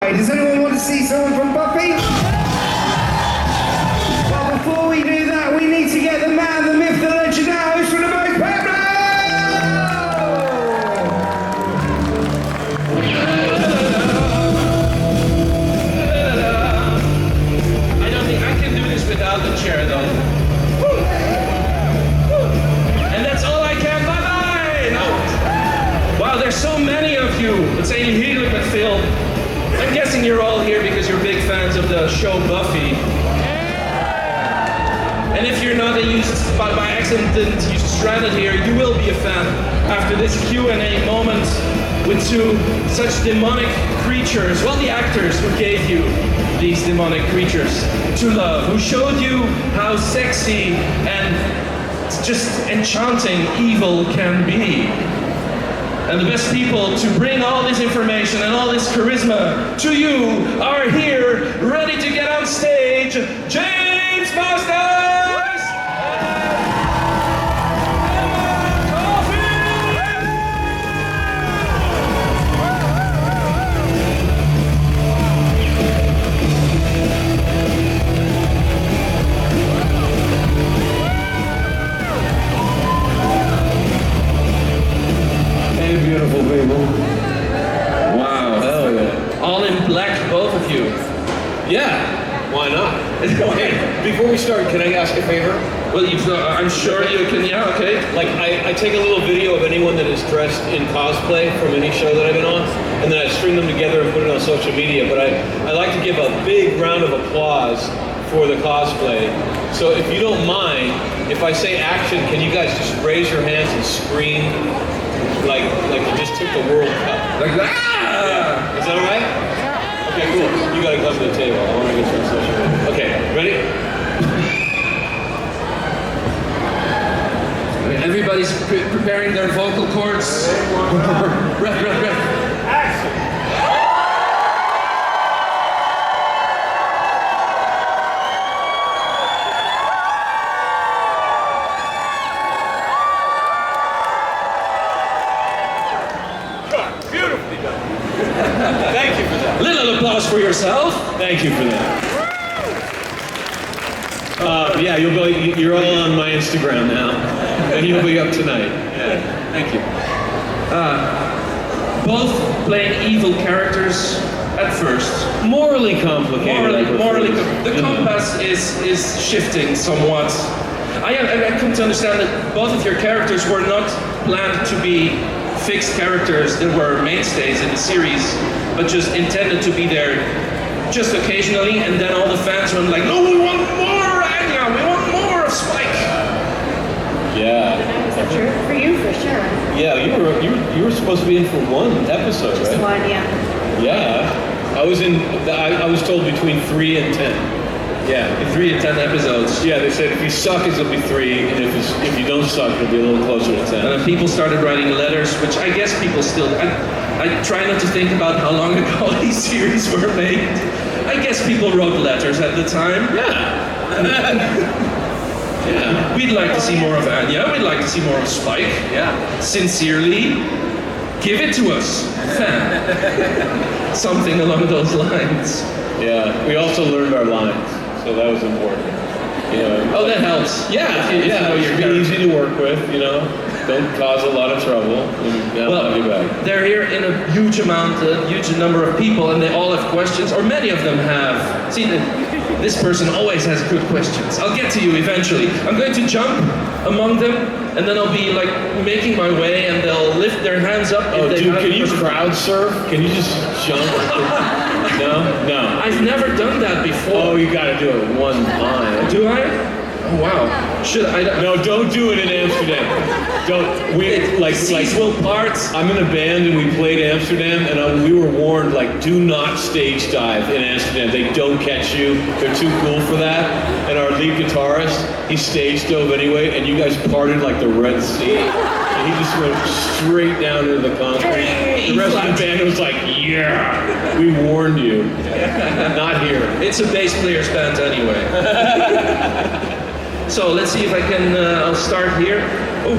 Hi, does anyone want to see someone from Buffy? Well, before we do that, we need to get the man, the myth, the legend, the host from the most Pablo! I don't think I can do this without the chair, though. And that's all I can. Bye-bye! No. Wow, there's so many of you. It's heerlijk met veel. I'm guessing you're all here because you're big fans of the show Buffy. And if you're not, and you by accident you stranded here, you will be a fan after this Q&A moment with two such demonic creatures. Well, the actors who gave you these demonic creatures to love, who showed you how sexy and just enchanting evil can be. And the best people to bring all this information and all this charisma to you are here, ready to get on stage, James Marsters! Beautiful people. Wow. Hell yeah. All in black, both of you. Yeah. Why not? Hey, before we start, can I ask a favor? Well, I'm sure you can, yeah, okay. Like, I take a little video of anyone that is dressed in cosplay from any show that I've been on, and then I string them together and put it on social media, but I like to give a big round of applause for the cosplay. So if you don't mind, if I say action, can you guys just raise your hands and scream like you just took the World Cup? Like that? Yeah. Is that all right? Okay, cool. You gotta come to the table. I want to get some social media. Okay, ready? Everybody's preparing their vocal cords. Breath. Action! Beautifully done. Thank you for that. Little applause for yourself. Thank you for that. Yeah, you're all on my Instagram now, and you'll be up tonight. Yeah, thank you. Both playing evil characters at first. Morally complicated. The compass is shifting somewhat. I come to understand that both of your characters were not planned to be fixed characters that were mainstays in the series, but just intended to be there just occasionally, and then all the fans were like, no, we want more Anya, we want more of Spike. Yeah. Is that true? For you, for sure. Yeah, you were supposed to be in for one episode, Just right? one, yeah. Yeah. I was told between 3 and 10. Yeah. 3 and 10 episodes. Yeah, they said if you suck, it'll be 3, and if you don't suck, it'll be a little closer to 10. And then people started writing letters, which I guess people still... I try not to think about how long ago these series were made. I guess people wrote letters at the time. Yeah. Yeah. We'd like to see more of Anya, we'd like to see more of Spike. Yeah. Sincerely, give it to us, fan. Something along those lines. Yeah. We also learned our lines, so that was important. You know, Oh, that helps. yeah, If you know your be character. easy to work with, you know. Don't cause a lot of trouble. And they'll have you back. They're here in a huge number of people, and they all have questions, or many of them have. See, this person always has good questions. I'll get to you eventually. I'm going to jump among them, and then I'll be like making my way, and they'll lift their hands up. Oh, if they dude, have can you person- crowd surf? Can you just jump? No. I've never done that before. Oh, you gotta do it one time. Do I? Oh wow. Should I? No, don't do it in Amsterdam. Don't. Seas will part. I'm in a band and we played Amsterdam, and we were warned, like, do not stage dive in Amsterdam. They don't catch you. They're too cool for that. And our lead guitarist, he stage dove anyway, and you guys parted like the Red Sea. And he just went straight down into the concrete. The rest of the band was like, yeah, we warned you. Not here. It's a bass player's band anyway. So let's see if I can, I'll start here. Oh,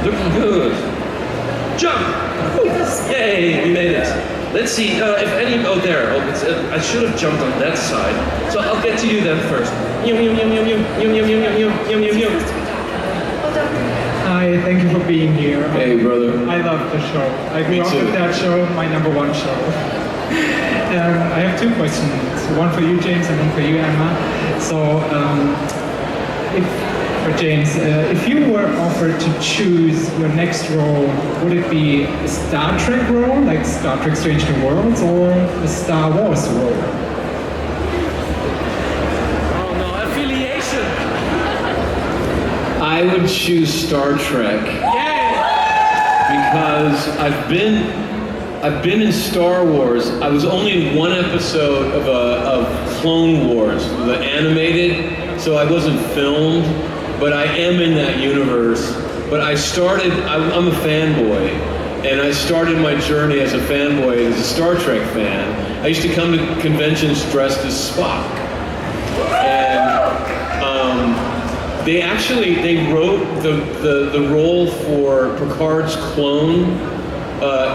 looking good. Jump! Ooh. Yay, we made it. Let's see, if any, there. I should have jumped on that side. So I'll get to you then first. Hi, thank you for being here. Hey, brother. I love the show. I grew up with that show, my #1 show. I have two questions, one for you, James, and one for you, Emma. So, for James, if you were offered to choose your next role, would it be a Star Trek role, like Star Trek Strange New Worlds, or a Star Wars role? Oh no, affiliation! I would choose Star Trek. Because I've been in Star Wars. I was only in one episode of Clone Wars, the animated, so I wasn't filmed, but I am in that universe. But I'm a fanboy, and I started my journey as a fanboy, as a Star Trek fan. I used to come to conventions dressed as Spock. And they wrote the role for Picard's clone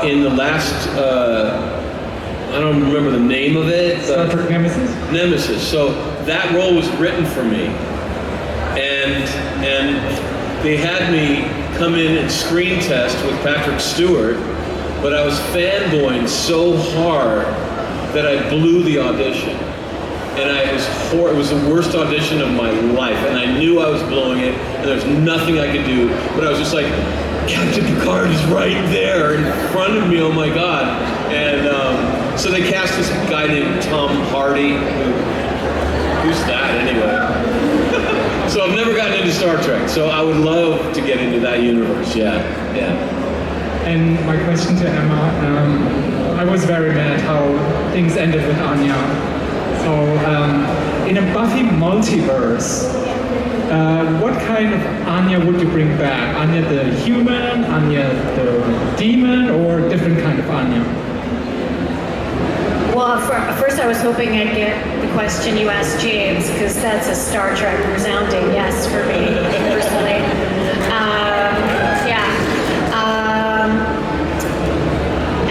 in the last, I don't remember the name of it. Star Trek Nemesis? Nemesis. So that role was written for me. And they had me come in and screen test with Patrick Stewart, but I was fanboying so hard that I blew the audition. And it was the worst audition of my life, and I knew I was blowing it, and there was nothing I could do, but I was just like, Captain Picard is right there in front of me, oh my God. And so they cast this guy named Tom Hardy, who's that anyway? So I've never gotten into Star Trek, so I would love to get into that universe, yeah. And my question to Emma, I was very mad how things ended with Anya. So, in a Buffy multiverse, what kind of Anya would you bring back? Anya the human, Anya the demon, or a different kind of Anya? Well, first I was hoping I'd get the question you asked James, because that's a Star Trek resounding yes for me, personally.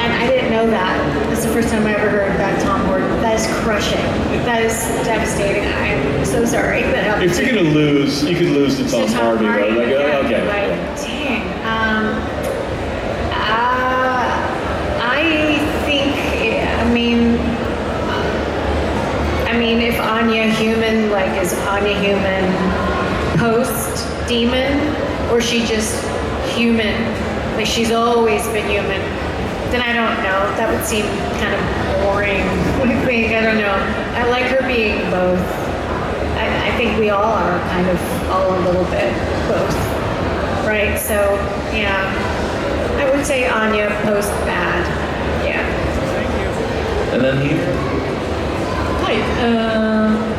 And I didn't know that. That's the first time I ever heard that Tom Hardy. That is crushing. That is devastating. I'm so sorry. If you're gonna lose, you could lose to Tom Hardy, though. Like, okay. Right. Dang. I mean, if Anya human, like, is Anya human post-demon, or she just human? Like, she's always been human? Then I don't know. That would seem kind of boring. What do you think? I don't know. I like her being both. I think we all are kind of all a little bit both. Right? So, yeah. I would say Anya post-bad. Yeah. Thank you. And then here. Hi,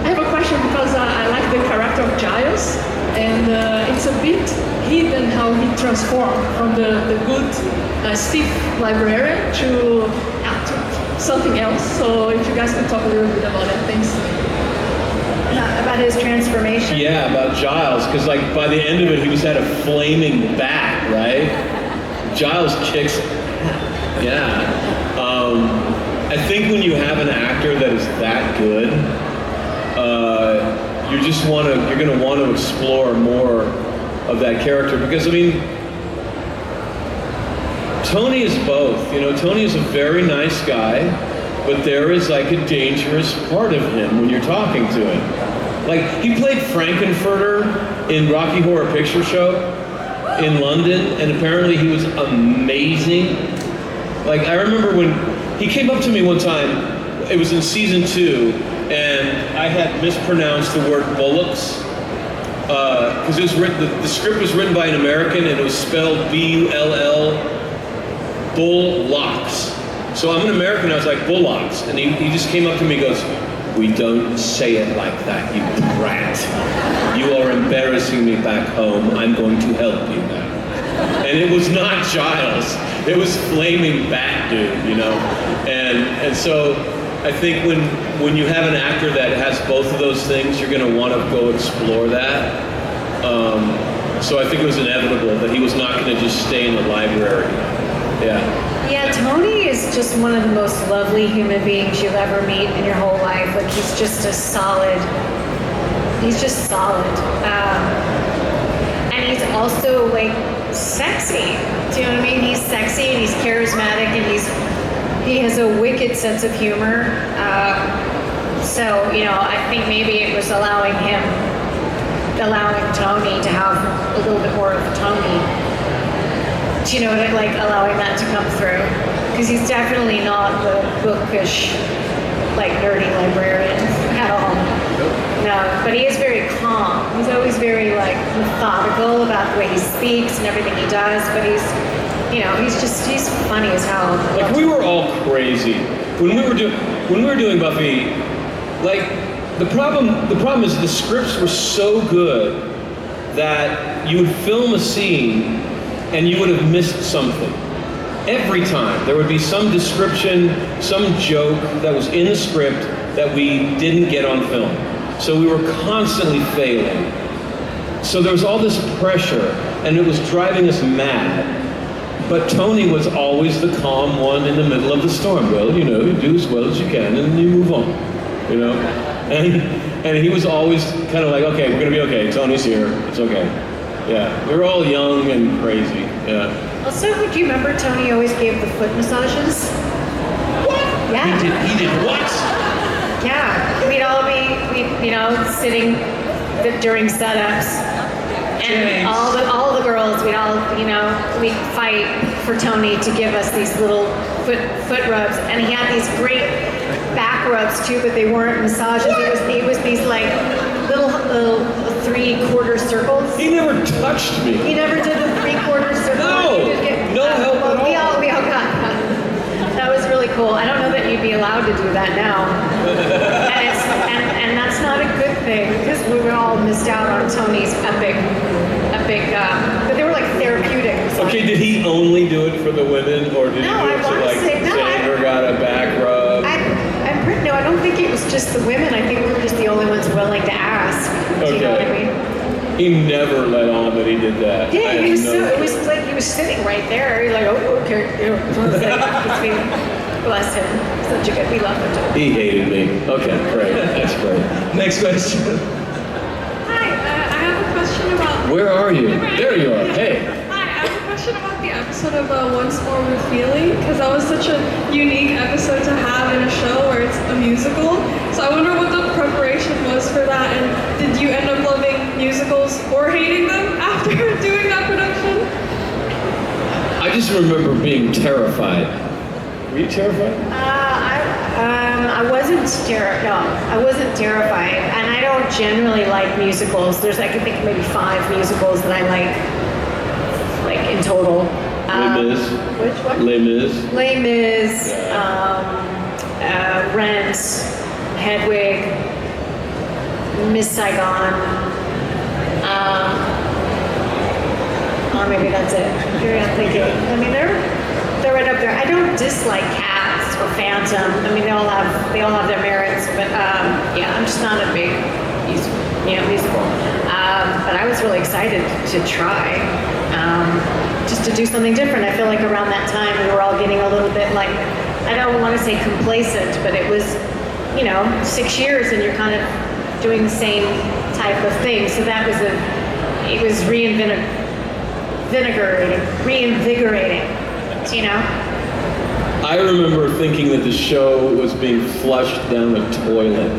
I have a question because I like the character of Giles, and it's a bit hidden how he transformed from the good stiff librarian to something else. So if you guys can talk a little bit about that, thanks. About his transformation? Yeah, about Giles, because like by the end of it, he was at a flaming bat, right? Giles kicks. Yeah. I think when you have an actor that is that good, you're going to want to explore more of that character, because I mean, Tony is both. You know, Tony is a very nice guy, but there is like a dangerous part of him when you're talking to him. Like, he played Frankenfurter in Rocky Horror Picture Show in London, and apparently he was amazing. Like, I remember when he came up to me one time, it was in season 2, and I had mispronounced the word bullocks, because the script was written by an American, and it was spelled B-U-L-L, bullocks. So I'm an American, I was like, bullocks, and he just came up to me and goes, "We don't say it like that, you brat. You are embarrassing me back home. I'm going to help you now." And it was not Giles. It was flaming bat dude, you know? And so I think when you have an actor that has both of those things, you're going to want to go explore that. So I think it was inevitable that he was not going to just stay in the library. Yeah. Yeah, Tony is just one of the most lovely human beings you'll ever meet in your whole life. Like, he's just solid. And he's also, like, sexy. Do you know what I mean? He's sexy and he's charismatic and he has a wicked sense of humor. So, you know, I think maybe it was allowing Tony to have a little bit more of Tony. Do you know what I like? Allowing that to come through. Because he's definitely not the bookish, like, nerdy librarian at all. No, but he is very calm. He's always very, like, methodical about the way he speaks and everything he does, but he's funny as hell. Like, we were all crazy when we were doing Buffy. Like, the problem is the scripts were so good that you would film a scene and you would have missed something. Every time there would be some description, some joke that was in the script that we didn't get on film. So we were constantly failing. So there was all this pressure and it was driving us mad. But Tony was always the calm one in the middle of the storm. Well, you know, you do as well as you can and you move on, you know? And he was always kind of like, okay, we're gonna be okay. Tony's here, it's okay. Yeah, we were all young and crazy, yeah. Also, do you remember Tony always gave the foot massages? What? Yeah. He did what? Yeah, we'd all be, sitting during setups, and all the girls, we'd fight for Tony to give us these little foot rubs, and he had these great back rubs too, but they weren't massages. It was these like little 3/4 circles. He never touched me. He never did the 3/4 circle. No help at all. We all got that. That was really cool. I don't know that you'd be allowed to do that now. and that's not a good thing because we were all missed out on Tony's epic, but they were like therapeutic. Okay, did he only do it for the women or did he do it to like Sandra got a back rub? No, I don't think it was just the women. I think we were just the only ones willing to ask. Do you know what I mean? He never let on that he did that. Yeah, it was like he was sitting right there. He's like, oh, okay. Bless him. Such a good, we love him too. He hated me. Okay, great. That's great. Next question. Hi, I have a question about... Where are you? There you are. Hey. Hi, I have a question about the episode of Once More We're Feeling, because that was such a unique episode to have in a show where it's a musical. So I wonder what the preparation was for that, and did you end up loving musicals or hating them after doing that production? I just remember being terrified. Were you terrified? I wasn't terrified, and I don't generally like musicals. There's, I can think maybe 5 musicals that I like in total. Les Mis. Which one? Les Mis. Les Mis, Rent, Hedwig, Miss Saigon. Maybe that's it. I'm thinking. I mean, they're right up there. I don't dislike Cats or Phantom. I mean, they all have their merits, but yeah, I'm just not a big musical. But I was really excited to try, just to do something different. I feel like around that time we were all getting a little bit like, I don't want to say complacent, but it was, 6 years and you're kind of doing the same type of thing. So that was it was reinvigorating, I remember thinking that the show was being flushed down the toilet.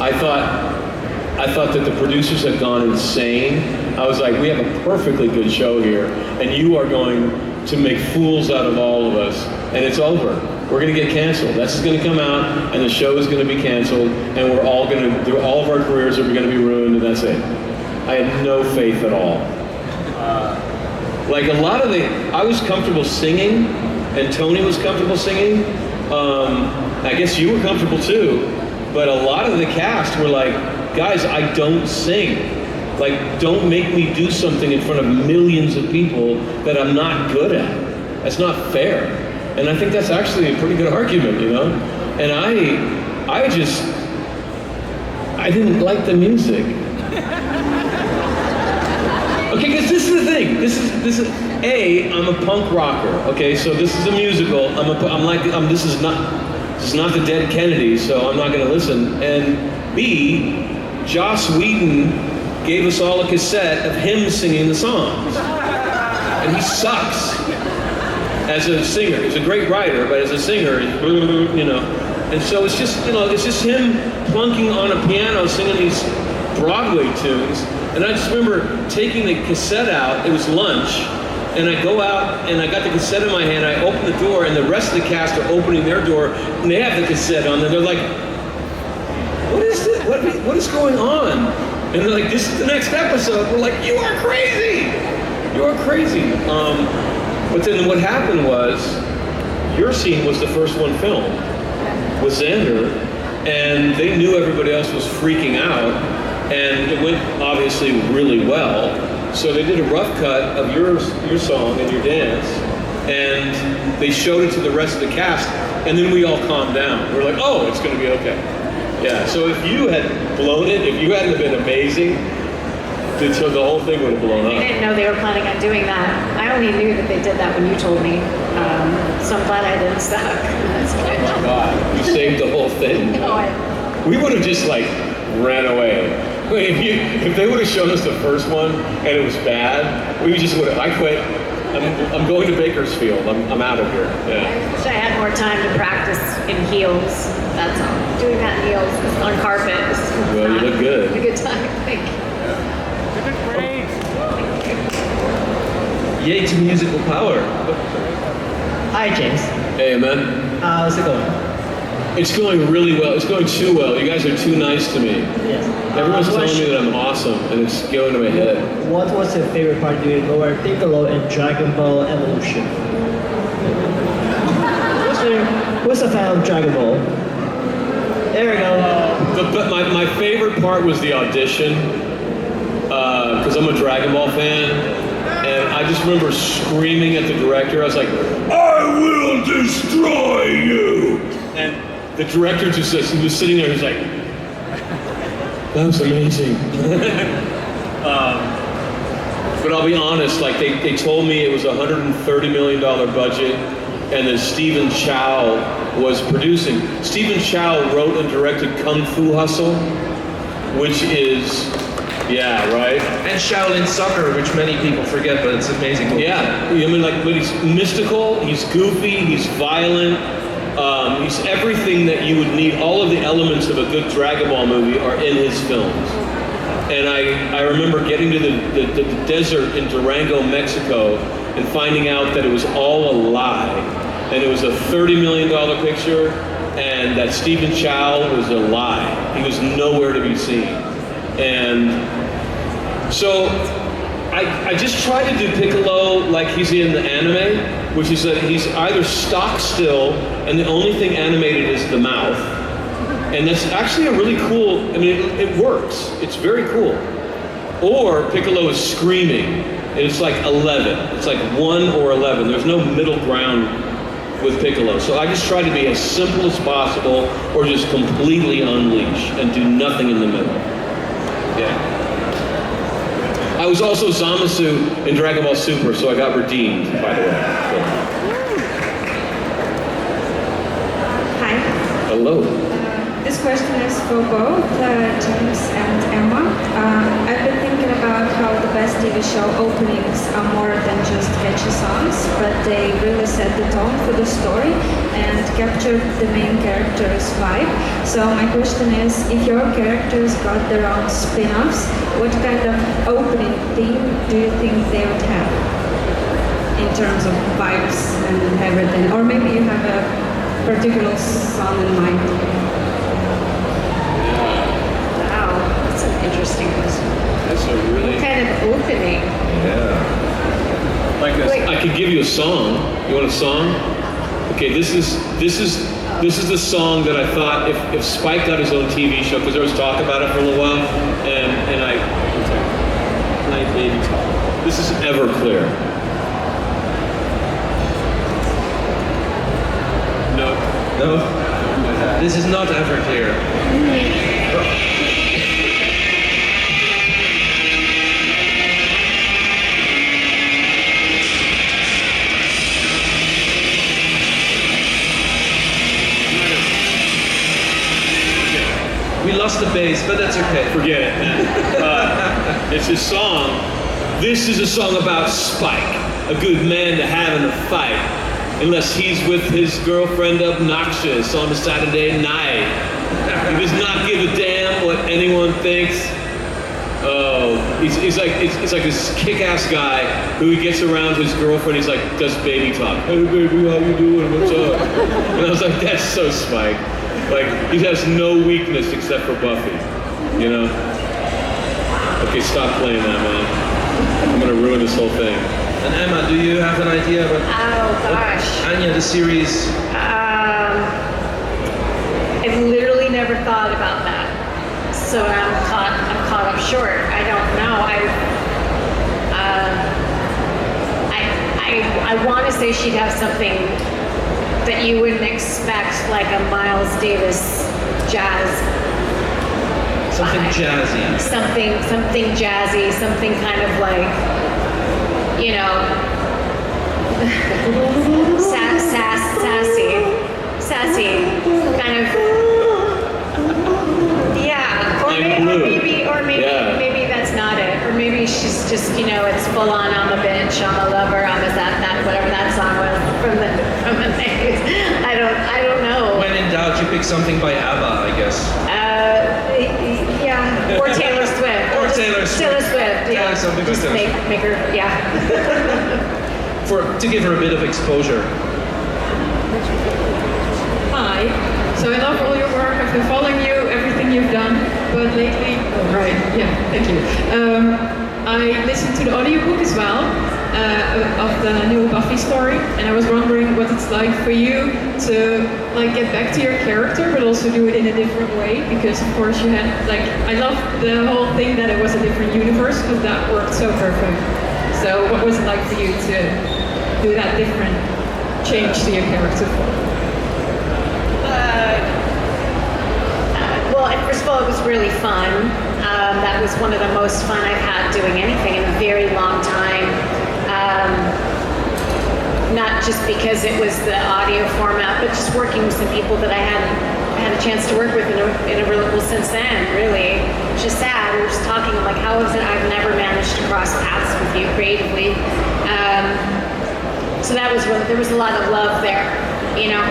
I thought that the producers had gone insane. I was like, we have a perfectly good show here, and you are going to make fools out of all of us, and it's over. We're going to get canceled. That's going to come out, and the show is going to be canceled, and we're all going to, all of our careers are going to be ruined, and that's it. I had no faith at all. Like a lot of I was comfortable singing, and Tony was comfortable singing. I guess you were comfortable too, but a lot of the cast were like, guys, I don't sing. Like, don't make me do something in front of millions of people that I'm not good at. That's not fair. And I think that's actually a pretty good argument, And I didn't like the music. Okay, because this is the thing. This is I'm a punk rocker. Okay, so this is a musical. This is not the Dead Kennedys, so I'm not going to listen. And B, Joss Whedon gave us all a cassette of him singing the songs, and he sucks as a singer. He's a great writer, but as a singer, you know. And so it's just him plunking on a piano singing these Broadway tunes. And I just remember taking the cassette out, it was lunch, and I go out and I got the cassette in my hand, I open the door, and the rest of the cast are opening their door, and they have the cassette on, and they're like, what is this? What is going on? And they're like, this is the next episode. We're like, you are crazy! You are crazy. But then what happened was, your scene was the first one filmed with Xander, and they knew everybody else was freaking out, and it went obviously really well. So they did a rough cut of your song and your dance, and they showed it to the rest of the cast, and then we all calmed down. We're like, oh, it's gonna be okay. Yeah, so if you had blown it, if you hadn't been amazing, the whole thing would have blown up. I didn't know they were planning on doing that. I only knew that they did that when you told me. So I'm glad I didn't suck. That's good. Oh my God, you saved the whole thing. No, We would have just like ran away. If they would have shown us the first one and it was bad, we just would have. I quit. I'm going to Bakersfield. I'm out of here. Yeah. I wish I had more time to practice in heels. That's all. Doing that in heels on carpet. Well, you look good. A good time. Thank you. Yay to musical power. Hi, James. Hey, man. How's it going? It's going really well. It's going too well. You guys are too nice to me. Yes. Everyone's telling me that I'm awesome, and it's going to my head. What was your favorite part doing over Piccolo in Dragon Ball Evolution? Who's a fan of Dragon Ball? There we go. But my favorite part was the audition, because I'm a Dragon Ball fan. And I just remember screaming at the director. I was like, I will destroy you! And the director just says, he was sitting there, he's like, that was amazing. But I'll be honest, like they told me it was a $130 million budget, and that Stephen Chow was producing. Stephen Chow wrote and directed Kung Fu Hustle, which is, yeah, right? And Shaolin Soccer, which many people forget, but it's amazing. Yeah, I mean, like, but he's mystical, he's goofy, he's violent, he's everything that you would need. All of the elements of a good Dragon Ball movie are in his films. And I remember getting to the desert in Durango, Mexico, and finding out that it was all a lie. And it was a $30 million picture, and that Stephen Chow was a lie. He was nowhere to be seen. And so I just tried to do Piccolo like he's in the anime, which is that he's either stock still and the only thing animated is the mouth. And that's actually a really cool, I mean, it works. It's very cool. Or Piccolo is screaming, and it's like 11. It's like 1 or 11. There's no middle ground with Piccolo. So I just try to be as simple as possible or just completely unleash and do nothing in the middle. Yeah. I was also Zamasu in Dragon Ball Super, so I got redeemed, by the way. Hi. Hello. This question is for both James and Emma. I've been thinking about how the best TV show openings are more than just catchy songs, but they really set the tone for the story and capture the main character's vibe. So my question is, if your characters got their own spin-offs, what kind of opening theme do you think they would have in terms of vibes and everything? Or maybe you have a particular song in mind. Interesting question. That's a really... What kind of opening? Yeah. Like this. I could give you a song. You want a song? Okay, this is the song that I thought if Spike got his own TV show, because there was talk about it for a little while, and I maybe talk. This is Everclear. No. This is not Everclear. lost the bass, but that's okay. Forget it, man. It's a song. This is a song about Spike, a good man to have in a fight, unless he's with his girlfriend Obnoxious on a Saturday night. He does not give a damn what anyone thinks. Oh, he's like this kick-ass guy who he gets around his girlfriend. He's like, does baby talk. Hey baby, how you doing? What's up? And I was like, that's so Spike. Like, he has no weakness except for Buffy, you know? Okay, stop playing that, man. I'm gonna ruin this whole thing. And Emma, do you have an idea about Oh gosh. Anya, the series? I've literally never thought about that. So I'm caught up short. I don't know. I want to say she'd have something that you wouldn't expect, like a Miles Davis jazz. Something jazzy. Something jazzy, something kind of like, you know, sassy, kind of, yeah, or maybe that's not it, or maybe she's just, you know, it's full on, I'm a bitch, I'm a lover, I'm a that, whatever that song was from the days. I don't know. When in doubt, you pick something by ABBA, I guess. Yeah, or Taylor Swift. Or Taylor Swift. Yeah. Something Just like that. make her, yeah. To give her a bit of exposure. Hi. So I love all your work. I've been following you, everything you've done, but lately, thank you. I listened to the audiobook as well of the new Buffy story, and I was wondering what it's like for you to like get back to your character, but also do it in a different way, because of course you had like, I love the whole thing that it was a different universe, because that worked so perfect. So what was it like for you to do that different change to your character? Well, first of all, it was really fun. That was one of the most fun I've had doing anything in a very long time. Not just because it was the audio format, but just working with some people that I hadn't had a chance to work with in a real, well, since then, really. It's just sad. We were just talking, I'm like, how is it I've never managed to cross paths with you creatively? So that was really, there was a lot of love there, you know?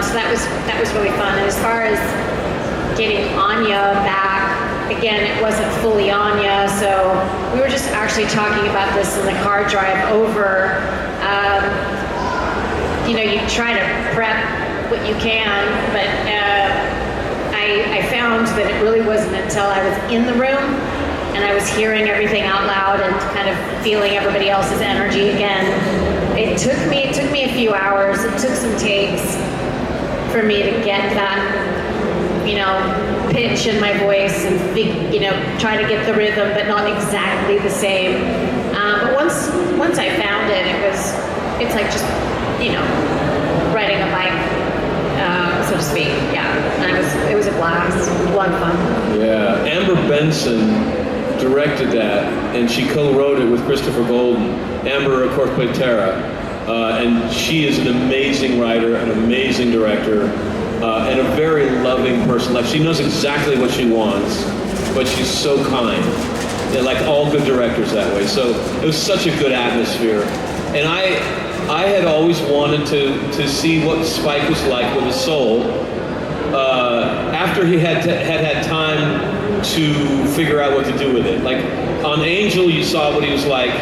So that was really fun. And as far as getting Anya back, again, it wasn't fully Anya, so we were just actually talking about this in the car drive over. You know, you try to prep what you can, but I found that it really wasn't until I was in the room and I was hearing everything out loud and kind of feeling everybody else's energy again. It took me a few hours. It took some takes for me to get that, you know, pitch in my voice and, you know, try to get the rhythm, but not exactly the same. But once I found it, it's like just, you know, riding a bike, so to speak. Yeah, and it was a blast, a lot of fun. Yeah, Amber Benson directed that, and she co-wrote it with Christopher Golden. Amber, of course, played Tara, and she is an amazing writer, an amazing director, and a very loving person. Like, she knows exactly what she wants, but she's so kind. And like all good directors that way. So it was such a good atmosphere. And I had always wanted to see what Spike was like with his soul. After he had time to figure out what to do with it. Like on Angel, you saw what he was like,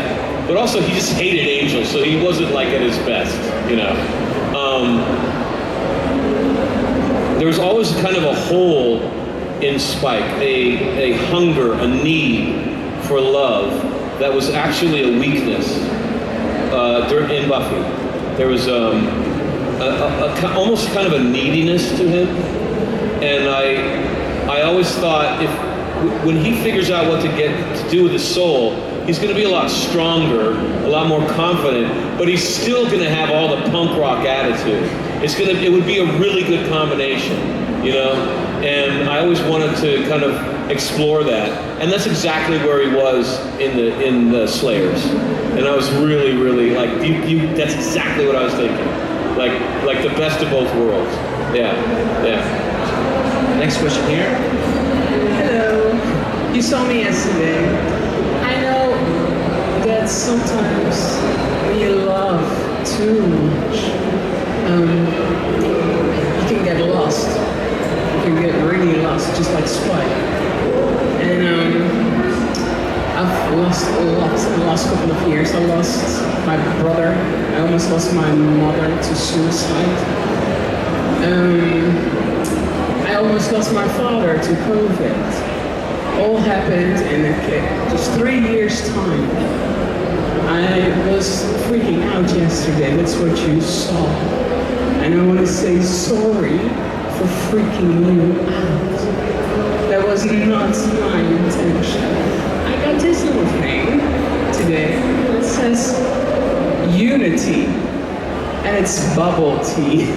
but also he just hated Angel, so he wasn't like at his best, you know. There was always kind of a hole in Spike, a hunger, a need for love that was actually a weakness in Buffy. There was almost kind of a neediness to him, and I always thought when he figures out what to do with his soul, he's going to be a lot stronger, a lot more confident, but he's still going to have all the punk rock attitude. It would be a really good combination, you know? And I always wanted to kind of explore that. And that's exactly where he was in the Slayers. And I was really, really like, that's exactly what I was thinking. Like the best of both worlds. Yeah. Next question here. She saw me yesterday. I know that sometimes when you love too much, you can get lost. You can get really lost, just like Spike. And I've lost a lot in the last couple of years. I lost my brother. I almost lost my mother to suicide. I almost lost my father to COVID. All happened in just 3 years' time. I was freaking out yesterday. That's what you saw. And I want to say sorry for freaking you out. That was not my intention. I got this little thing today that says unity, and it's bubble tea.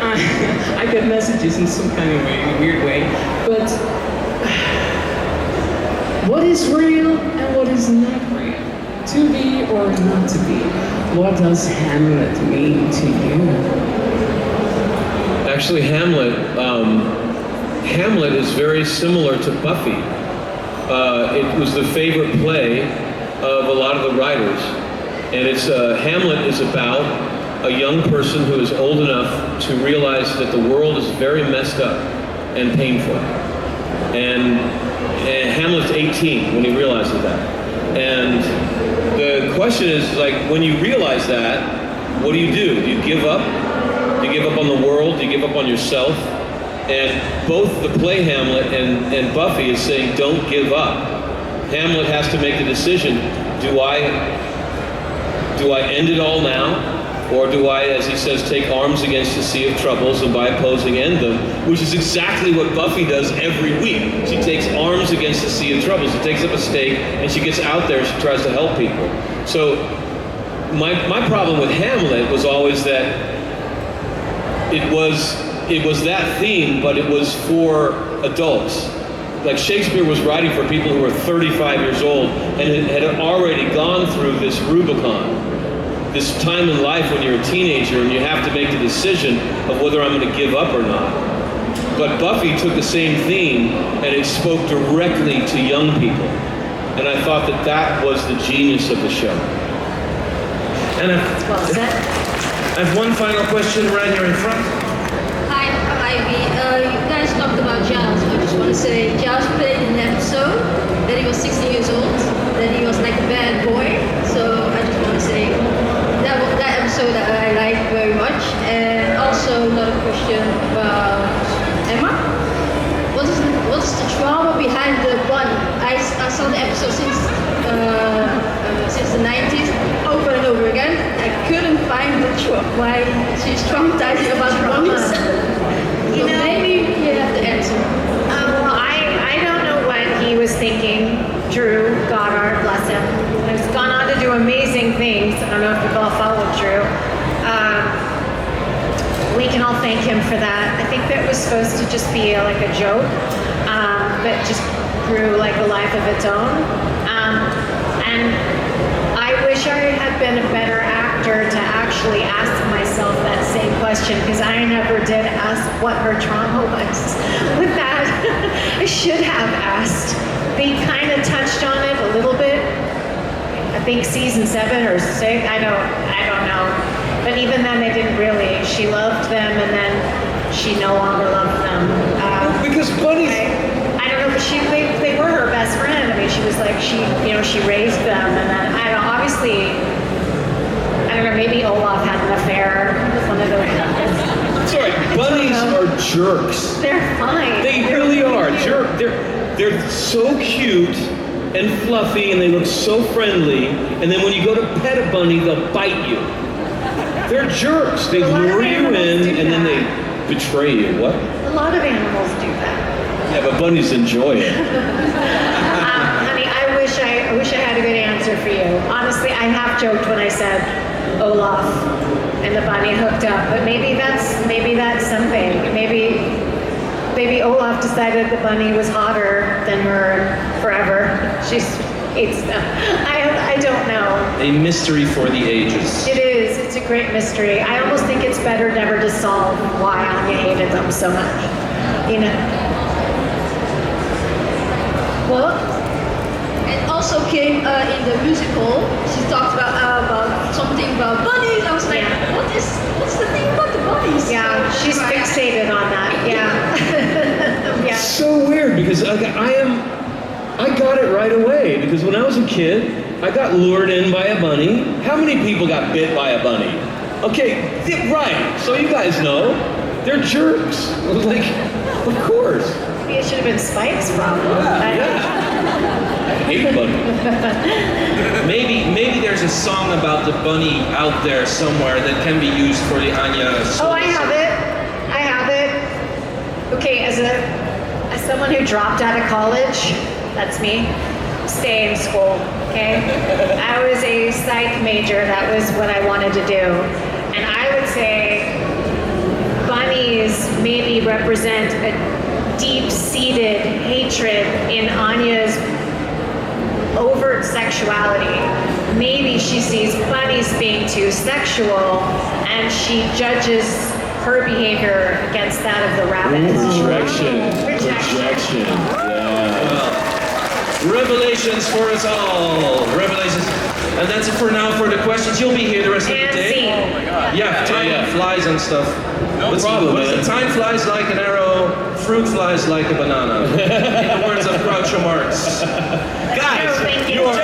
I get messages in some kind of way, weird way, but what is real and what is not real? To be or not to be? What does Hamlet mean to you? Actually, Hamlet is very similar to Buffy. It was the favorite play of a lot of the writers. And Hamlet is about a young person who is old enough to realize that the world is very messed up and painful. And Hamlet's 18 when he realizes that. And the question is, like, when you realize that, what do? Do you give up? Do you give up on the world? Do you give up on yourself? And both the play Hamlet and Buffy is saying, don't give up. Hamlet has to make the decision, do I end it all now? Or do I, as he says, take arms against the sea of troubles and by opposing end them? Which is exactly what Buffy does every week. She takes arms against the sea of troubles. She takes up a stake and she gets out there and she tries to help people. So my problem with Hamlet was always that it was that theme, but it was for adults. Like Shakespeare was writing for people who were 35 years old and had already gone through this Rubicon. This time in life when you're a teenager and you have to make the decision of whether I'm going to give up or not. But Buffy took the same theme and it spoke directly to young people. And I thought that was the genius of the show. And I have one final question right here in front. Hi, I'm Ivy. You guys talked about Giles. I just want to say Giles played in an episode that he was 16 years old, that he was like a bad boy. So I just want to say that episode that I like very much. And also another question about Emma. What is the trauma behind the bunny? I saw the episode since the 90s over and over again. I couldn't find why she's traumatized about bunnies. You know, maybe you have to answer. Well, I don't know what he was thinking. Drew Goddard, bless him, has gone on to do amazing things. I don't know if you've all followed Drew. We can all thank him for that. I think that was supposed to just be like a joke, but just grew like a life of its own. And I wish I had been a better actor to actually ask myself that same question, because I never did ask what her trauma was with that. I should have asked. They kind of touched on it a little bit. I think season 7 or 6. I don't know. But even then, they didn't really. She loved them, and then she no longer loved them. Because bunnies. I don't know. But they were her best friend. I mean, she was like she raised them, and then obviously, I don't know. Maybe Olaf had an affair with one of those guys. Sorry, bunnies are jerks. They're fine. They really are. They're so cute and fluffy and they look so friendly, and then when you go to pet a bunny, they'll bite you. They're jerks. They lure you in and then they betray you. What? A lot of animals do that. Yeah, but bunnies enjoy it. Honey, I wish I had a good answer for you. Honestly, I half joked when I said Olaf and the bunny hooked up, but maybe that's something. Maybe Olaf decided the bunny was hotter than her forever. She hates them. I don't know. A mystery for the ages. It is. It's a great mystery. I almost think it's better never to solve why Anya hated them so much. You know? quote? And also came in the musical. She talked about something about bunnies. I was like, Yeah. what's the thing about the bunnies? Yeah, she's fixated on that. Yeah. Yeah. So weird because I got it right away because when I was a kid, I got lured in by a bunny. How many people got bit by a bunny? Okay, right. So you guys know, they're jerks. I was like, of course. Maybe it should have been Spike's problem. I hate bunnies. Maybe there's a song about the bunny out there somewhere that can be used for the Anya. Oh, I have it. I have it. Okay, as someone who dropped out of college, that's me. Stay in school, okay? I was a psych major. That was what I wanted to do. And I would say bunnies maybe represent a deep-seated hatred in Anya's overt sexuality. Maybe she sees bunnies being too sexual and she judges her behavior against that of the rabbit. Rejection. Yeah. Revelations for us all. Revelations. And that's it for now for the questions. You'll be here the rest of the day. Oh my God. Yeah, time flies and stuff. No problem, man. Time flies like an arrow, fruit flies like a banana. In the words of Groucho Marx. Guys, you are